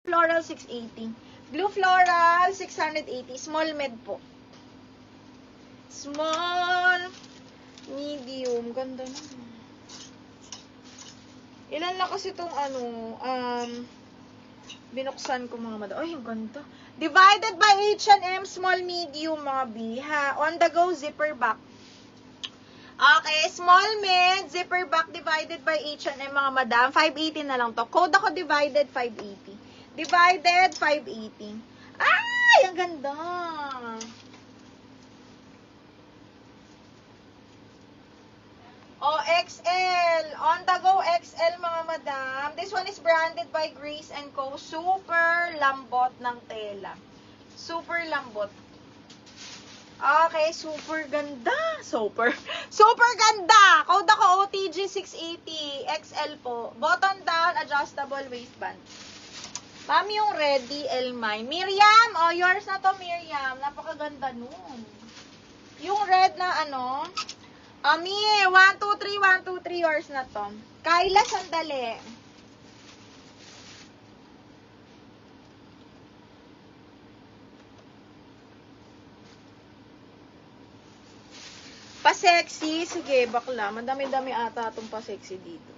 Floral, 680. Blue Floral, 680. Small med po. Small, medium. Ganda na. Ilan lang kasi itong binuksan ko mga madam. Ay, ang ganda. Divided by H&M, small, medium, mga B, ha? On the go, zipper back. Okay, small, mid, zipper back, divided by H&M, mga madam. 580 na lang to. Code ako, divided, 580. Divided, 580. Ay, ang ganda. Oh, XL. On the go, XL, mga madam. This one is branded by Grace & Co. Super lambot ng tela. Super lambot. Okay, super ganda. Super ganda. Code ako OTG 680. XL po. Button down, adjustable waistband. Ma'am, yung ready, Elmine. Miriam, oh, yours na to, Miriam. Napakaganda nun. Yung red na Ami, 1, 2, 3, 1, 2, 3, yours na to. Kyla, sandali. Pa-sexy, sige, bakla. Madami-dami ata itong pa-sexy dito.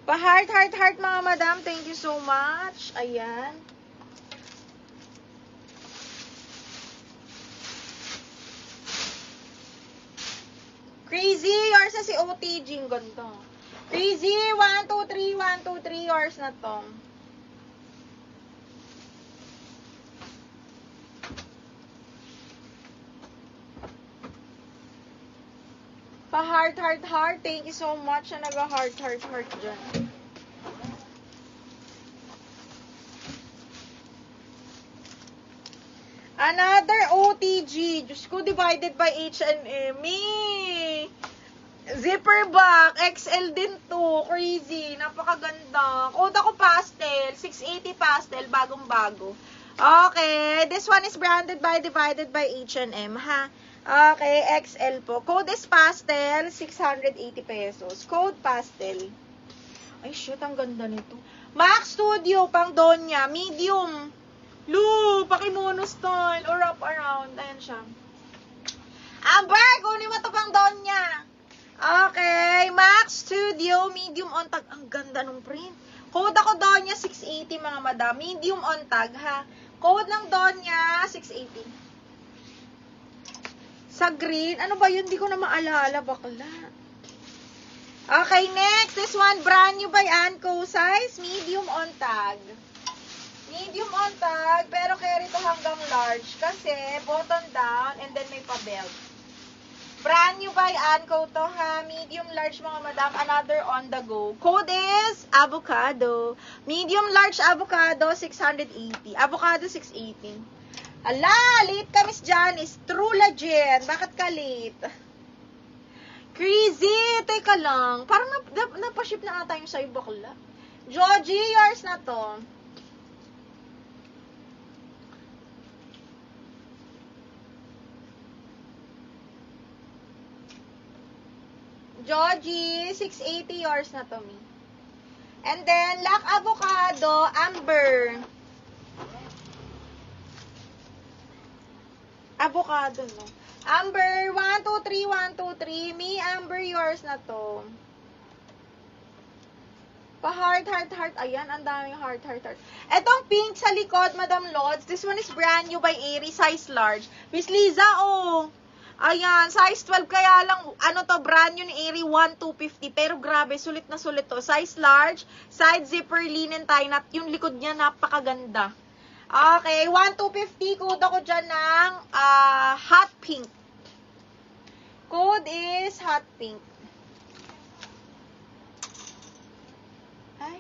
Pa-heart, heart, heart, mga madam. Thank you so much. Ayan. Crazy, yours na si OTG. Ang ganda. Crazy, 1, 2, 3, 1, 2, 3, yours na to. Pa-heart, heart, heart. Thank you so much na nag-heart, heart, heart dyan. Another OTG. Diyos ko, divided by H&M. Zipper back. XL din to. Crazy. Napakaganda. Code ako pastel. 680 pastel. Bagong-bago. Okay. This one is branded by, divided by H&M, ha? Okay. XL po. Code is pastel. 680 pesos. Code pastel. Ay, shit. Ang ganda nito. Max Studio. Pang Donya. Medium. Lu, paki-mono style or wrap around. Ayan siya. Amber, kunin mo to pang Donya. Okay, Max Studio, medium on tag. Ang ganda nung print. Code ako Donya 680, mga madam. Medium on tag, ha. Code ng Donya 680. Sa green, ano ba yun? Hindi ko na maalala, bakla. Okay, next. This one, brand new by Anco. Size, medium on tag. Medium on tag, pero carry to hanggang large kasi button down and then may pa-belt. Brand new by Anco to, ha. Medium large, mga madam. Another on the go. Code is avocado. Medium large avocado 680. Avocado 680. Ala, late ka, Miss Janice. True legend. Bakit ka late? Crazy. Teka lang. Parang napaship na ata yung sa'yo, bakla. Joji, yours na to. Joji, 680, yours na to, me. And then, Lac Avocado, Amber. Avocado, no? Amber, 1, 2, 3, 1, 2, 3. Me, Amber, yours na to. Pa-heart, heart, heart. Ayan, ang daming heart, heart, heart. Etong pink sa likod, Madam Lods. This one is brand new by Aerie, size large. Miss Liza, oh. Ayan, size 12, kaya lang, brand new ni Aerie, 1,250. Pero grabe, sulit na sulit to. Size large, side zipper, linen tie knot. Yung likod niya, napakaganda. Okay, 1,250. Code ako dyan ng hot pink. Code is hot pink. Ay.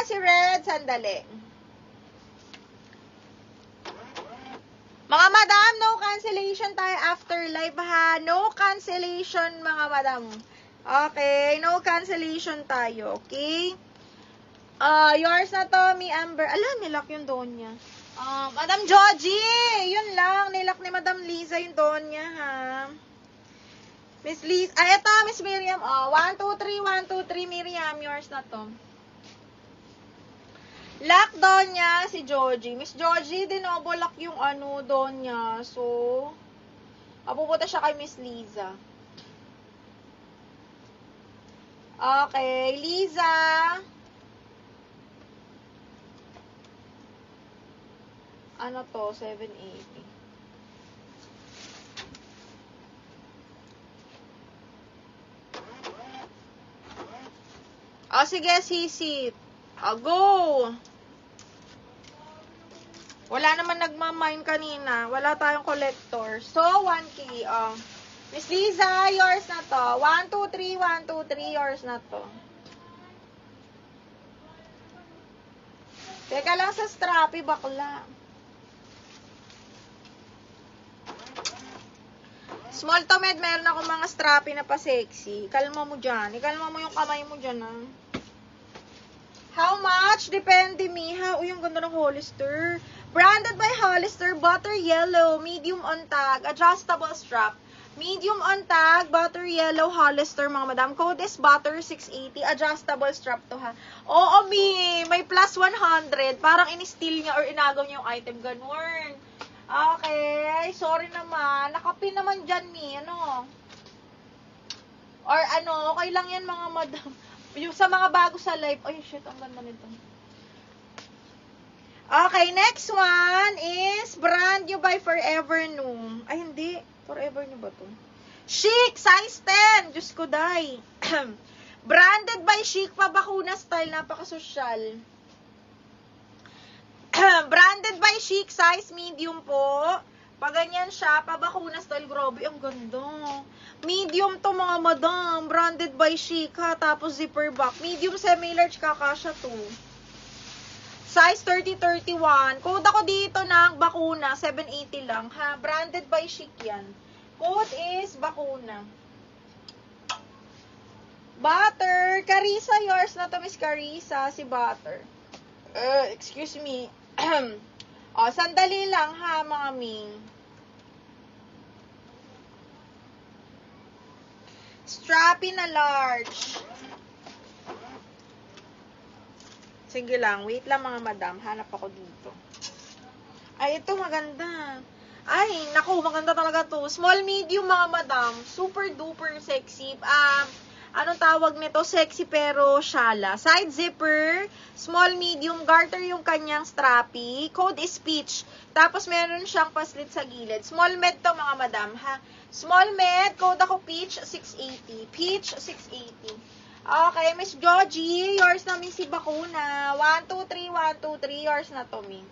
Si Red, sandali. Mga madam, no cancellation tayo after live, ha. No cancellation, mga madam. Okay, no cancellation tayo, okay? Yours na to, mi Amber. Ala, nilak yung Donya. Madam Joji, yun lang. Nilak ni Madam Liza yung Donya, ha. Miss Liz, ay, ito, Miss Miriam, 1, 2, 3, 1, 2, 3, Miriam, yours na to. Lock doon niya si Georgie. Miss Georgie, dinoble lock yung doon niya. So, mapupunta siya kay Miss Liza. Okay, Liza. Ano to? 780. Sige, sisit. Go! Wala naman nagmamine kanina. Wala tayong collector. So, 1K. Miss Liza, yours na to. 1, 2, 3, 1, 2, 3, yours na to. Teka lang sa strappy, bakla. Small to med, meron ako mga strappy na pa sexy. Kalma mo dyan. Ikalma mo yung kamay mo dyan, ha. How much? Depende, Miha. Uy, ang ganda ng Hollister. Branded by Hollister, butter yellow, medium on tag, adjustable strap. Medium on tag, butter yellow, Hollister, mga madam. Code is butter 680, adjustable strap to, ha. Oo, Mi. May plus 100. Parang in-steal niya or inagaw niya yung item. Ganun. Okay. Sorry naman. Nakapin naman dyan, Mi. Or okay lang yan, mga madam. Yung sa mga bago sa live. Ay, shit. Ang ganda nito. Okay, next one is brand new by Forever New. Ay, hindi. Forever New ba to? Chic, size 10. Diyos ko, day. Branded by Chic, pabakuna style. Napakasosyal. Branded by Chic, size medium po. Pag ganyan siya, pabakuna style. Grabe, ang ganda. Medium to, mga madam. Branded by Chic, ha. Tapos zipper back. Medium semi-large, kakasya to. Size 30-31. Code ako dito ng bakuna. 780 lang, ha. Branded by Chic yan. Code is bakuna. Butter. Carissa, yours na to, Miss Carissa. Si Butter. Excuse me. Sandali lang, ha, mga ming. Strappy na large. Sige lang, wait lang, mga madam. Hanap ako dito. Ay, ito maganda. Ay, naku, maganda talaga to. Small, medium, mga madam. Super duper sexy. Anong tawag nito? Sexy pero shala. Side zipper, small, medium, garter yung kanyang strappy. Code is peach. Tapos meron siyang paslit sa gilid. Small med to, mga madam, ha. Small med, code ako peach 680. Peach 680. Okay, Miss Georgie, yours namin si bakuna. 1, 2, 3, 1, 2, 3, yours na to, mi.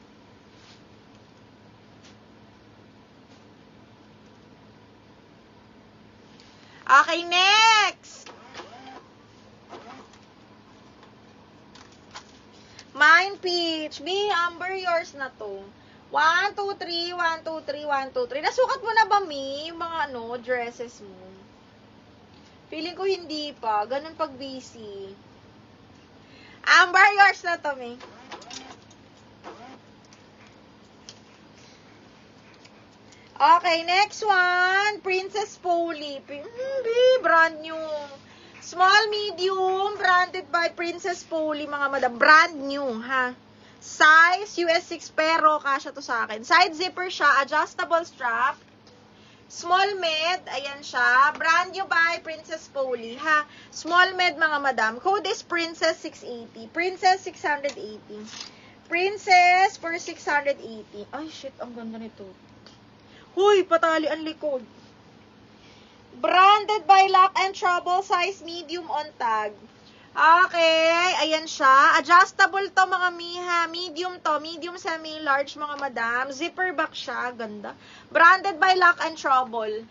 Okay, next. Mine peach. Mi, Amber, yours na to. 1, 2, 3, 1, 2, 3, 1, 2, 3. Nasukat mo na ba, mi? Yung mga dresses mo. Feeling ko hindi pa. Ganun pag busy. Amber, yours na to, mi. Okay, next one. Princess Polly. Brand new. Small, medium. Branded by Princess Polly, mga madam. Brand new, ha. Size, US 6, pero kasya to sa akin. Side zipper siya. Adjustable strap. Small med, ayan siya. Brand new by Princess Polly, ha. Small med, mga madam. Code is Princess 680. Princess 680. Princess for 680. Ay, shit, ang ganda nito. Huy, patali ang likod. Branded by Lock and Trouble, size medium on tag. Okay, ayan siya. Adjustable to, mga miha. Medium to. Medium semi-large, mga madam. Zipper back siya. Ganda. Branded by Lock and Trouble.